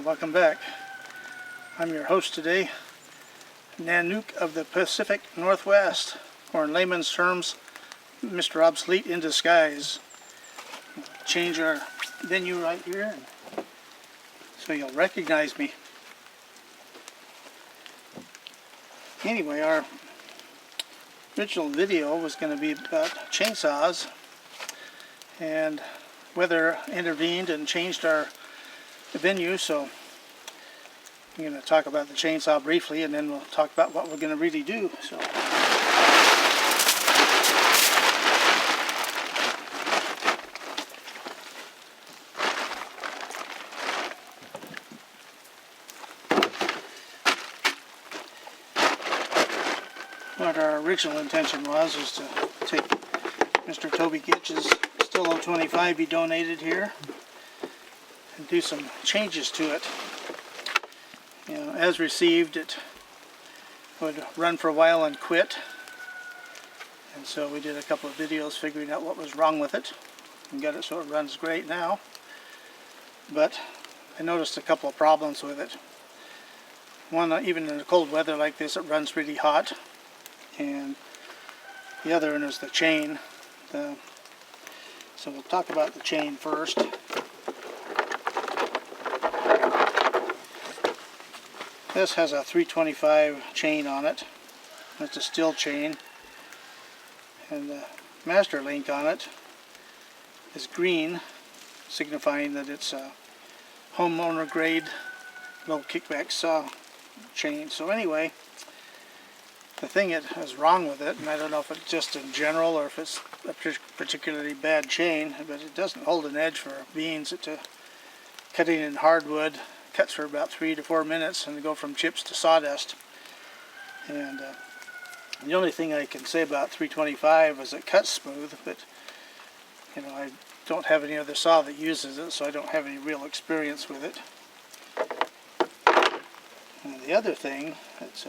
Well, welcome back. I'm your host today, Nanook of the Pacific Northwest, or in layman's terms, Mr. Obsolete in disguise. Change our venue right here so you'll recognize me. Anyway, our original video was going to be about chainsaws, and weather intervened and changed our venue, so I'm going to talk about the chainsaw briefly, and then we'll talk about what we're going to really do. So what our original intention was to take Mr. Toby Gitch's Stihl 025 he donated here and do some changes to it. You know, as received, it would run for a while and quit, and so we did a couple of videos figuring out what was wrong with it and got it so it runs great now. But I noticed a couple of problems with it. One, even in the cold weather like this, it runs really hot, and the other one is the chain. So we'll talk about the chain first. This has a 325 chain on it. It's a Stihl chain, and the master link on it is green, signifying that it's a homeowner grade low kickback saw chain. So anyway, the thing that is wrong with it, and I don't know if it's just in general or if it's a particularly bad chain, but it doesn't hold an edge for beams. Cutting in hardwood cuts for about 3 to 4 minutes, and they go from chips to sawdust. And the only thing I can say about 325 is it cuts smooth, but you know, I don't have any other saw that uses it, so I don't have any real experience with it. And the other thing that's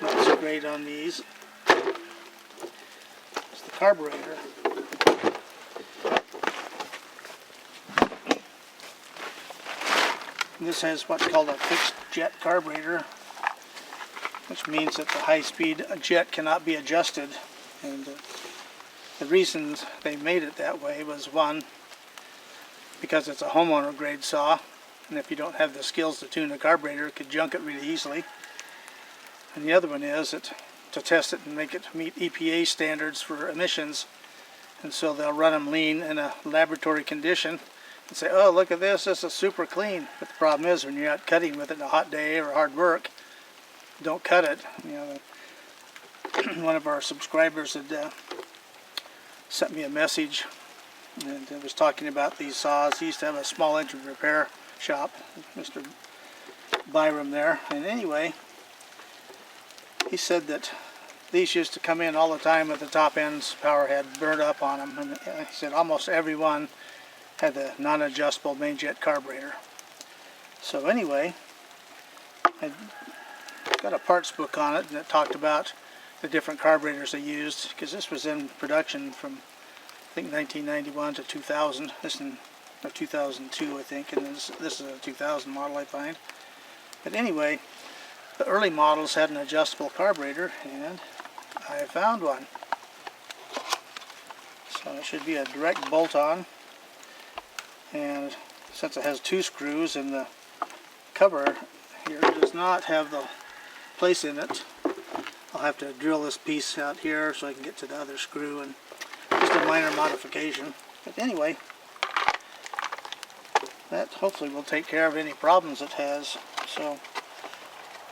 not so great on these is the carburetor. This has what's called a fixed jet carburetor, which means that the high-speed jet cannot be adjusted. And the reason they made it that way was, one, because it's a homeowner grade saw, and if you don't have the skills to tune the carburetor, it could junk it really easily. And the other one is that to test it and make it meet EPA standards for emissions, and so they'll run them lean in a laboratory condition and say, oh, look at this is super clean. But the problem is, when you're out cutting with it on a hot day or hard work, don't cut it. You know, one of our subscribers had sent me a message, and it was talking about these saws. He used to have a small engine repair shop, Mr. Byram there, and anyway, he said that these used to come in all the time with the top ends power head burned up on them, and he said almost every one had the non-adjustable main jet carburetor. So anyway, I got a parts book on it, and it talked about the different carburetors they used, because this was in production from I think 1991 to 2000. This in 2002 I think, and this is a 2000 model I find. But anyway, the early models had an adjustable carburetor, and I found one. So it should be a direct bolt-on, and since it has 2 screws and the cover here does not have the place in it, I'll have to drill this piece out here so I can get to the other screw, and just a minor modification. But anyway, that hopefully will take care of any problems it has. So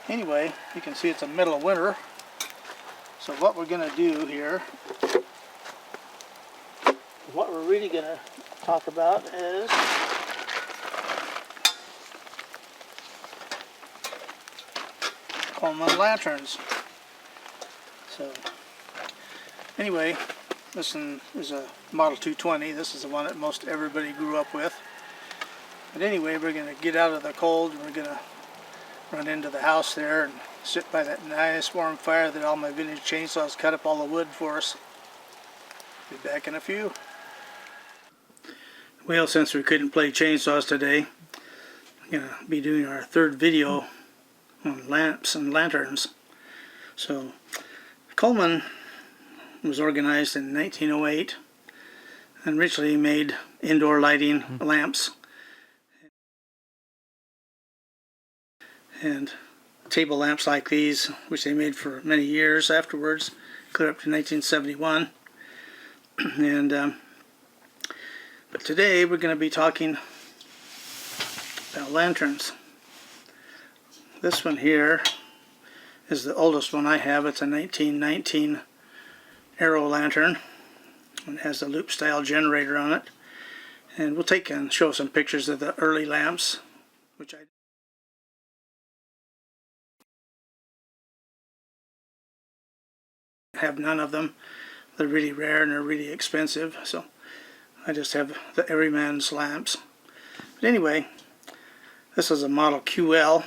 anyway, you can see it's the middle of winter. So what we're going to do here, what we're really going to talk about is Coleman lanterns. So anyway, this one is a Model 220. This is the one that most everybody grew up with. But anyway, we're going to get out of the cold, and we're going to run into the house there and sit by that nice warm fire that all my vintage chainsaws cut up all the wood for us. Be back in a few. Well, since we couldn't play chainsaws today, going to be doing our third video on lamps and lanterns. So Coleman was organized in 1908 and originally made indoor lighting lamps and table lamps like these, which they made for many years afterwards, clear up to 1971. And but today we're going to be talking about lanterns. This one here is the oldest one I have. It's a 1919 Arrow lantern. It has a loop style generator on it. And we'll take and show some pictures of the early lamps, which I have none of them. They're really rare and they're really expensive, so I just have the everyman's lamps. But anyway, this is a model QL.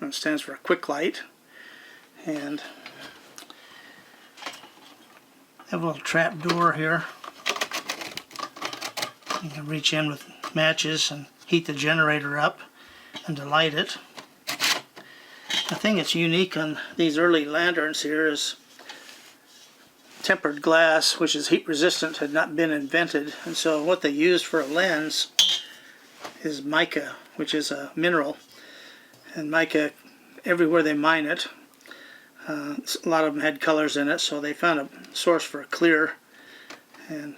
It stands for quick light, and I have a little trap door here. You can reach in with matches and heat the generator up and to light it. The thing that's unique on these early lanterns here is tempered glass, which is heat resistant, had not been invented, and so what they used for a lens is mica, which is a mineral. And mica, everywhere they mine it, a lot of them had colors in it, so they found a source for clear, and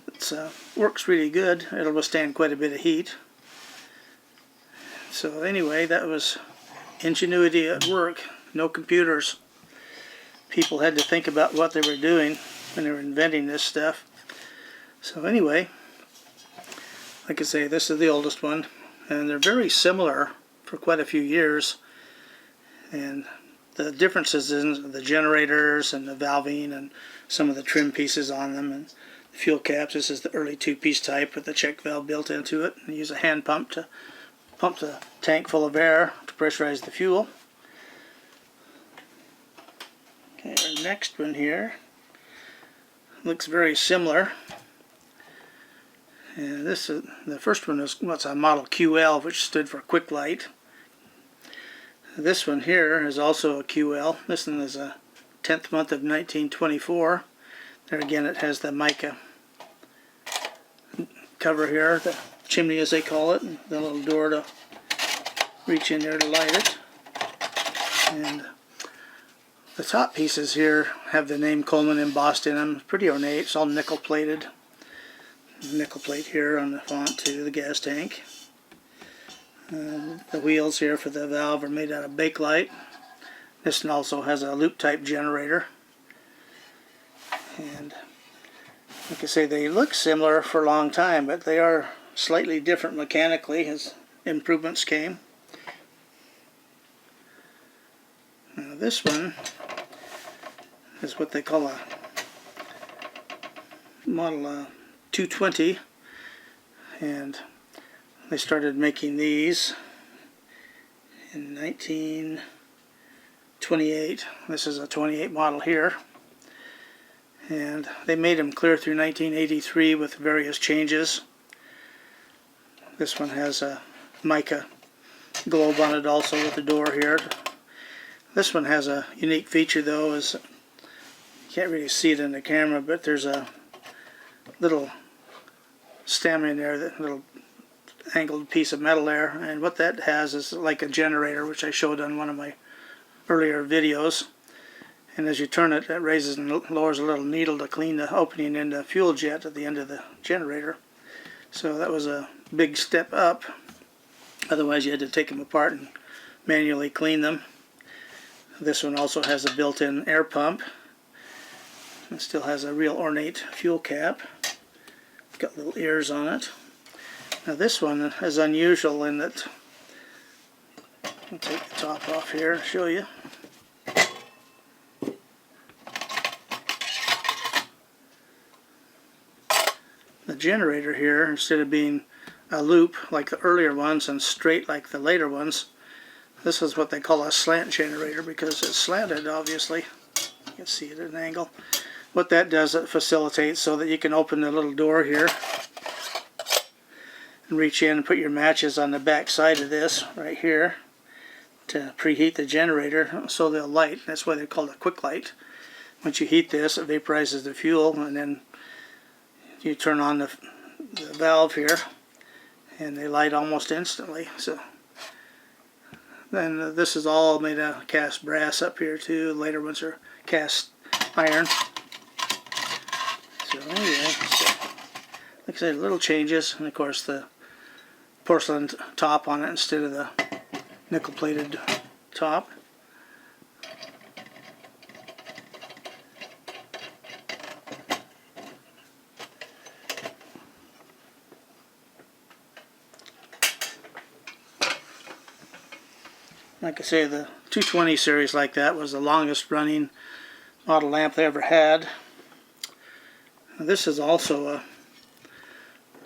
it works really good. It'll withstand quite a bit of heat. So anyway, that was ingenuity at work. No computers. People had to think about what they were doing when they were inventing this stuff. So anyway, like I say, this is the oldest one, and they're very similar for quite a few years. And the differences in the generators and the valving and some of the trim pieces on them and the fuel caps. This is the early two-piece type with the check valve built into it. And use a hand pump to pump the tank full of air to pressurize the fuel. Okay, our next one here looks very similar. And this is the first one is what's a model QL, which stood for quick light. This one here is also a QL. This one is a 10th month of 1924. There again, it has the mica cover here, the chimney as they call it, and the little door to reach in there to light it. And the top pieces here have the name Coleman embossed in them. It's pretty ornate. It's all nickel plated. Nickel plate here on the font to the gas tank. The wheels here for the valve are made out of bakelite. This one also has a loop type generator. And like I say, they look similar for a long time, but they are slightly different mechanically as improvements came. Now this one is what they call a model 220, and they started making these in 1928. This is a 28 model here, and they made them clear through 1983 with various changes. This one has a mica globe on it also with the door here. This one has a unique feature though, is you can't really see it in the camera, but there's a little stem in there, that little angled piece of metal there, and what that has is like a generator, which I showed on one of my earlier videos. And as you turn it, it raises and lowers a little needle to clean the opening in the fuel jet at the end of the generator. So that was a big step up. Otherwise you had to take them apart and manually clean them. This one also has a built-in air pump. It still has a real ornate fuel cap. Got little ears on it. Now this one is unusual in that, I'll take the top off here and show you. The generator here, instead of being a loop like the earlier ones and straight like the later ones, this is what they call a slant generator because it's slanted, obviously. You can see it at an angle. What that does, it facilitates so that you can open the little door here and reach in and put your matches on the back side of this right here to preheat the generator so they'll light. That's why they're called a quick light. Once you heat this, it vaporizes the fuel, and then you turn on the valve here and they light almost instantly. So then this is all made out of cast brass up here too. Later ones are cast iron. So anyway, like I said, little changes, and of course the porcelain top on it instead of the nickel plated top. Like I say, the 220 series like that was the longest running model lamp they ever had. Now, this is also a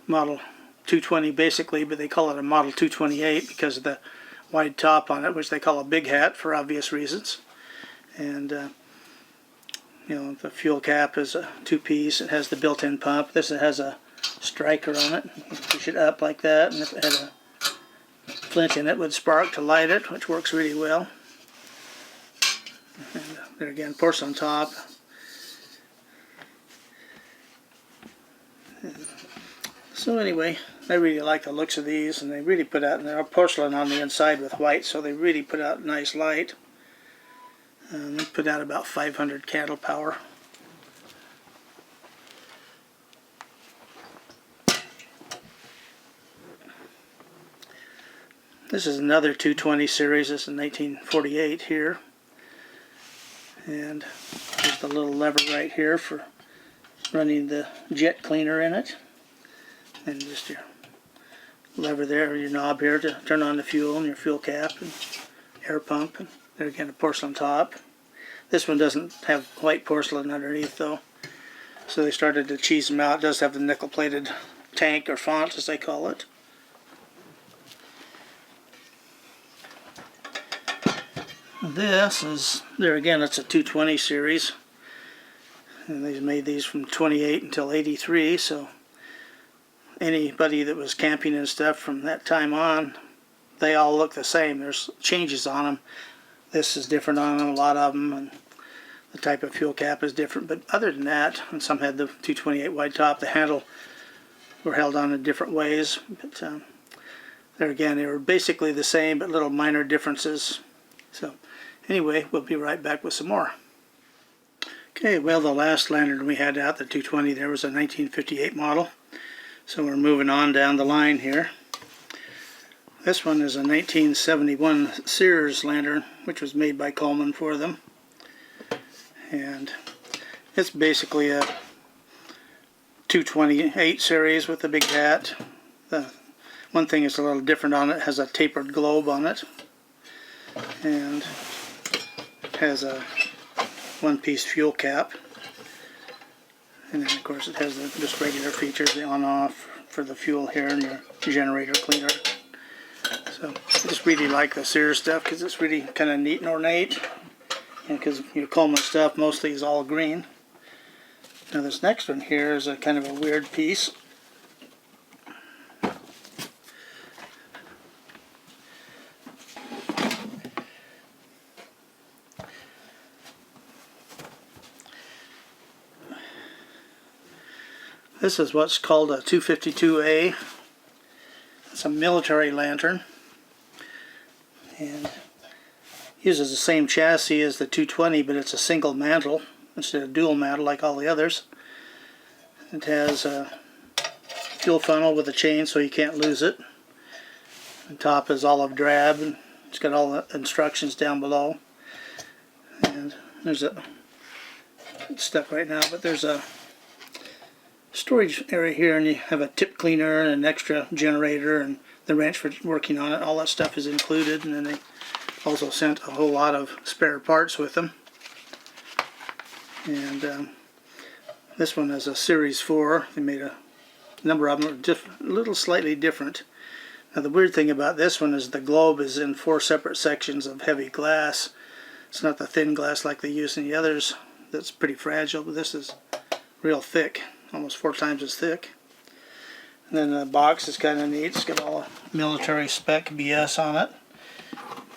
model 220 basically, but they call it a model 228 because of the wide top on it, which they call a big hat for obvious reasons. And you know, the fuel cap is a two-piece. It has the built-in pump. This has a striker on it. You push it up like that, and if it had a flint in it would spark to light it, which works really well. And there again, porcelain top. So anyway, I really like the looks of these, and they really put out, and they're porcelain on the inside with white, so they really put out nice light. And they put out about 500 candle power. This is another 220 series. This is 1948 here. And there's the little lever right here for running the jet cleaner in it. And just your lever there, your knob here to turn on the fuel, and your fuel cap and air pump. And there again, a porcelain top. This one doesn't have white porcelain underneath though, so they started to cheese them out. It does have the nickel plated tank or font as they call it. This is, there again, it's a 220 series, and they made these from 28 until 83, so anybody that was camping and stuff from that time on, they all look the same. There's changes on them. This is different on them, a lot of them, and the type of fuel cap is different, but other than that, and some had the 228 wide top, the handle were held on in different ways, but there again, they were basically the same, but little minor differences. So anyway, we'll be right back with some more. Okay, well, the last lantern we had out, the 220, there was a 1958 model. So we're moving on down the line here. This one is a 1971 Sears lantern, which was made by Coleman for them. And it's basically a 228 series with a big hat. The one thing is a little different on it. It has a tapered globe on it. And it has a one-piece fuel cap, and then of course it has the just regular features, the on-off for the fuel here and your generator cleaner. So I just really like the Sears stuff because it's really kind of neat and ornate, and because your Coleman stuff mostly is all green. Now this next one here is a kind of a weird piece. This is what's called a 252A. It's a military lantern, and uses the same chassis as the 220, but it's a single mantle instead of dual mantle like all the others. It has a fuel funnel with a chain so you can't lose it. The top is olive drab, and it's got all the instructions down below. And there's a, it's stuck right now, but there's a storage area here, and you have a tip cleaner and an extra generator and the wrench for working on it. All that stuff is included, and then they also sent a whole lot of spare parts with them. And this one is a Series 4. They made a number of them a little slightly different. Now the weird thing about this one is the globe is in 4 separate sections of heavy glass. It's not the thin glass like they use in the others that's pretty fragile, but this is real thick. Almost 4 times as thick. And then the box is kind of neat. It's got all military spec BS on it.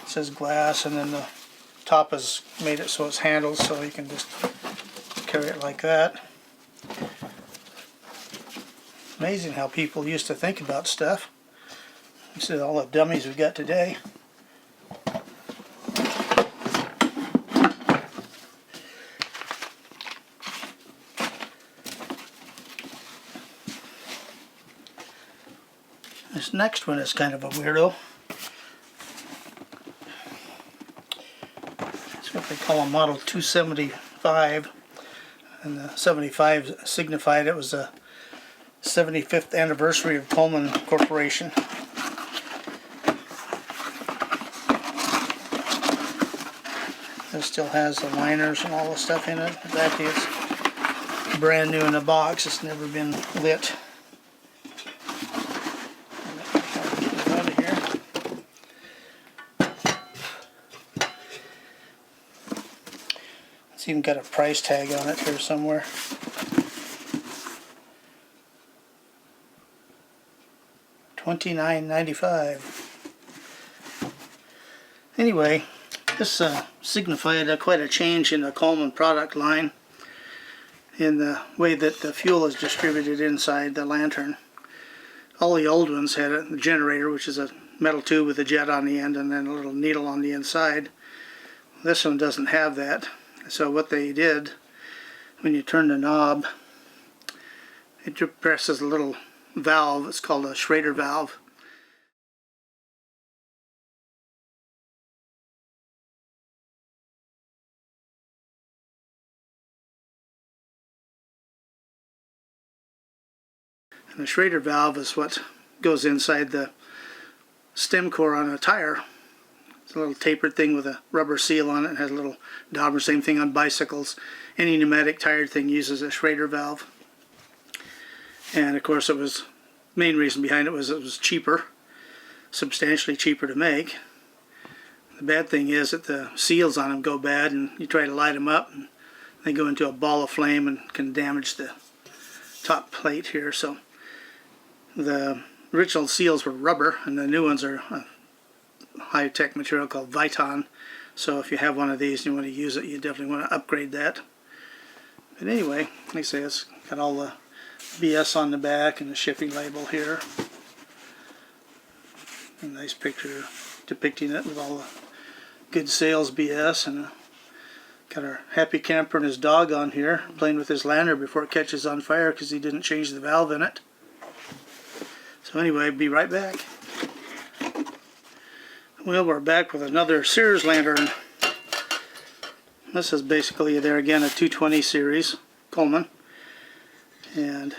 It says glass, and then the top has made it so it's handled, so you can just carry it like that. Amazing how people used to think about stuff. This is all the dummies we got today. This next one is kind of a weirdo. It's what they call a Model 275, and the 75 signified it was the 75th anniversary of Coleman Corporation. It still has the liners and all the stuff in it. Exactly, it's brand new in the box. It's never been lit. Out of here. It's even got a price tag on it here somewhere. $29.95. Anyway, this signified quite a change in the Coleman product line in the way that the fuel is distributed inside the lantern. All the old ones had a generator, which is a metal tube with a jet on the end and then a little needle on the inside. This one doesn't have that. So what they did, when you turn the knob, it presses a little valve. It's called a Schrader valve. And the Schrader valve is what goes inside the stem core on a tire. It's a little tapered thing with a rubber seal on it. It has a little dauber. Same thing on bicycles. Any pneumatic tire thing uses a Schrader valve. And of course, main reason behind it was cheaper, substantially cheaper to make. The bad thing is that the seals on them go bad, and you try to light them up, and they go into a ball of flame and can damage the top plate here. So the original seals were rubber, and the new ones are a high-tech material called Viton. So if you have one of these and you want to use it, you definitely want to upgrade that. But anyway, like I say, it's got all the BS on the back and the shipping label here. A nice picture depicting it with all the good sales BS, and got our happy camper and his dog on here playing with his lantern before it catches on fire because he didn't change the valve in it. So anyway, be right back. Well, we're back with another Sears lantern. This is basically, there again, a 220 series Coleman. And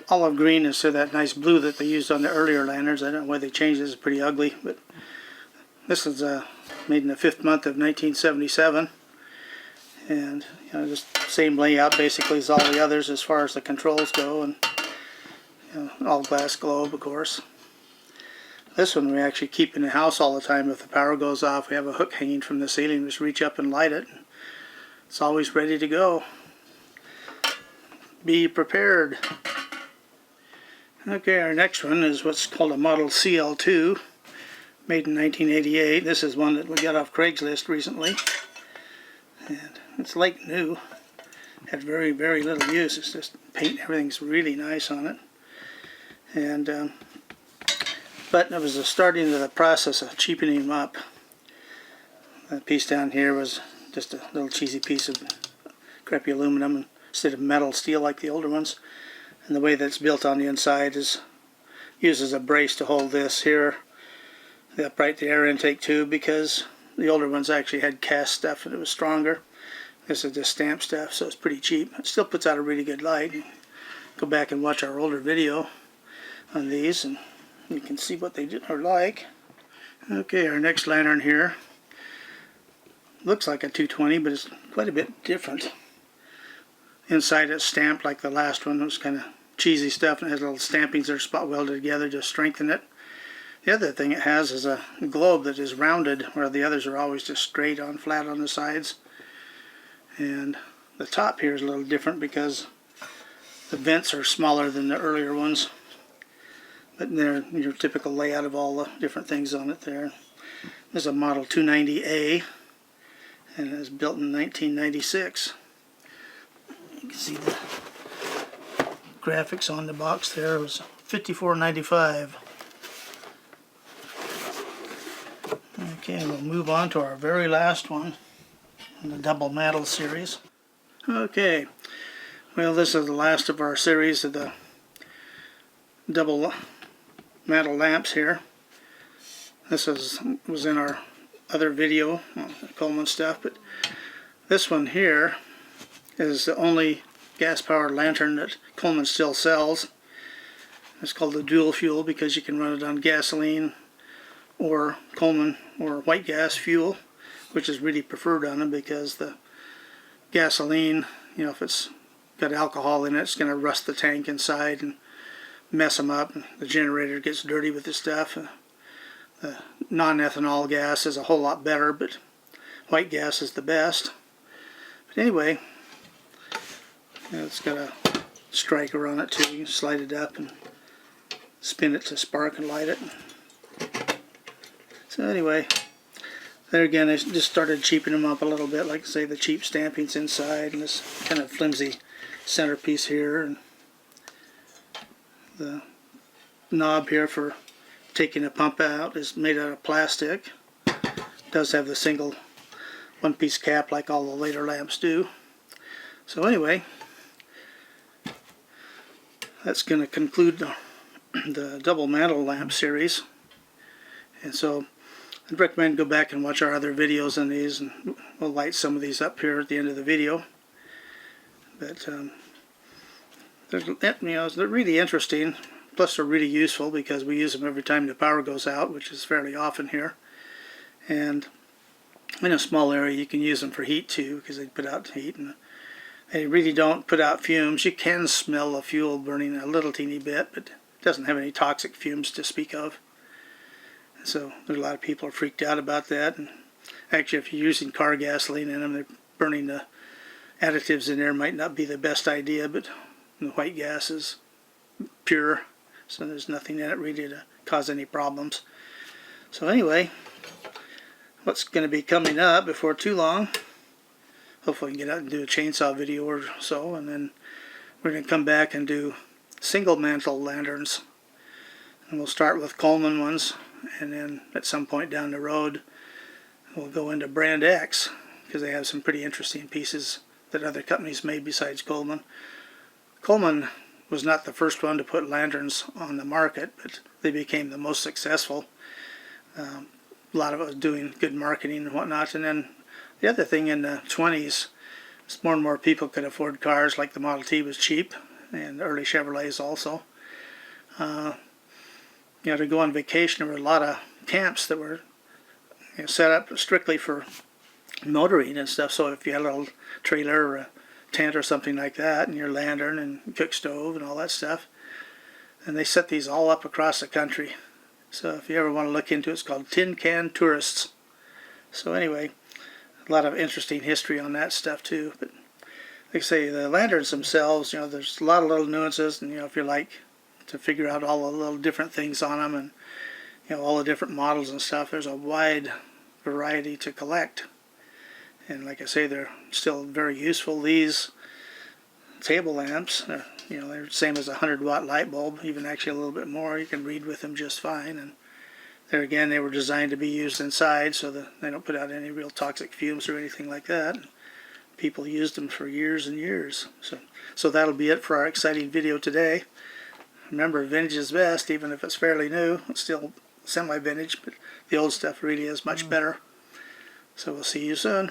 olive green instead of that nice blue that they used on the earlier lanterns. I don't know why they changed this. It's pretty ugly, but this is made in the 5th month of 1977, and just same layout basically as all the others as far as the controls go, and all glass globe, of course. This one we actually keep in the house all the time. If the power goes off, we have a hook hanging from the ceiling. Just reach up and light it. It's always ready to go. Be prepared. Okay, our next one is what's called a Model CL2, made in 1988. This is one that we got off Craigslist recently, and it's like new. Had very, very little use. It's just paint. Everything's really nice on it, and but it was the starting of the process of cheapening them up. The piece down here was just a little cheesy piece of crappy aluminum instead of metal steel like the older ones. And the way that's built on the inside uses a brace to hold this here, the upright, the air intake tube, because the older ones actually had cast stuff and it was stronger. This is just stamp stuff, so it's pretty cheap. It still puts out a really good light. Go back and watch our older video on these and you can see what they are like. Okay, our next lantern here looks like a 220, but it's quite a bit different. Inside it's stamped like the last one. It was kind of cheesy stuff, and it has little stampings that are spot welded together to strengthen it. The other thing it has is a globe that is rounded, where the others are always just straight on, flat on the sides. And the top here is a little different because The vents are smaller than the earlier ones, but they're your typical layout of all the different things on it there. There's a Model 290A, and it was built in 1996. You can see the graphics on the box there. It was $54.95. Okay, we'll move on to our very last one in the double mantle series. Okay, well, this is the last of our series of the double mantle lamps here. This was in our other video, Coleman stuff, but this one here is the only gas-powered lantern that Coleman still sells. It's called the dual fuel because you can run it on gasoline or Coleman or white gas fuel, which is really preferred on them because the gasoline, you know, if it's got alcohol in it, it's going to rust the tank inside and mess them up. The generator gets dirty with this stuff. The non-ethanol gas is a whole lot better, but white gas is the best. But anyway, it's got a striker on it too. You can slide it up and spin it to spark and light it. So anyway, there again, I just started cheapening them up a little bit, like say the cheap stampings inside and this kind of flimsy centerpiece here, and the knob here for taking a pump out is made out of plastic. It does have the single one-piece cap like all the later lamps do. So anyway, that's going to conclude the double mantle lamp series. And so I'd recommend go back and watch our other videos on these, and we'll light some of these up here at the end of the video. But they're really interesting. Plus they're really useful because we use them every time the power goes out, which is fairly often here. And in a small area you can use them for heat too, because they put out heat, and they really don't put out fumes. You can smell the fuel burning a little teeny bit, but it doesn't have any toxic fumes to speak of. So there's a lot of people are freaked out about that. And actually, if you're using car gasoline in them, they're burning the additives in there. Might not be the best idea, but the white gas is pure, so there's nothing in it really to cause any problems. So anyway, what's going to be coming up before too long, hopefully we can get out and do a chainsaw video or so, and then we're going to come back and do single mantle lanterns. And we'll start with Coleman ones, and then at some point down the road we'll go into Brand X, because they have some pretty interesting pieces that other companies made besides Coleman. Coleman was not the first one to put lanterns on the market, but they became the most successful. A lot of it was doing good marketing and whatnot. And then the other thing in the 20s is more and more people could afford cars, like the Model T was cheap, and early Chevrolets also. To go on vacation, there were a lot of camps that were set up strictly for motoring and stuff. So if you had a little trailer or a tent or something like that, and your lantern and cook stove and all that stuff, and they set these all up across the country. So if you ever want to look into it, it's called Tin Can Tourists. So anyway, a lot of interesting history on that stuff too. But like I say, the lanterns themselves, there's a lot of little nuances, and if you like to figure out all the little different things on them, and all the different models and stuff, there's a wide variety to collect. And like I say, they're still very useful. These table lamps, they're the same as a 100-watt light bulb, even actually a little bit more. You can read with them just fine. And there again, they were designed to be used inside, so that they don't put out any real toxic fumes or anything like that. People used them for years and years. So that'll be it for our exciting video today. Remember, vintage is best, even if it's fairly new. It's still semi-vintage, but the old stuff really is much better. So we'll see you soon.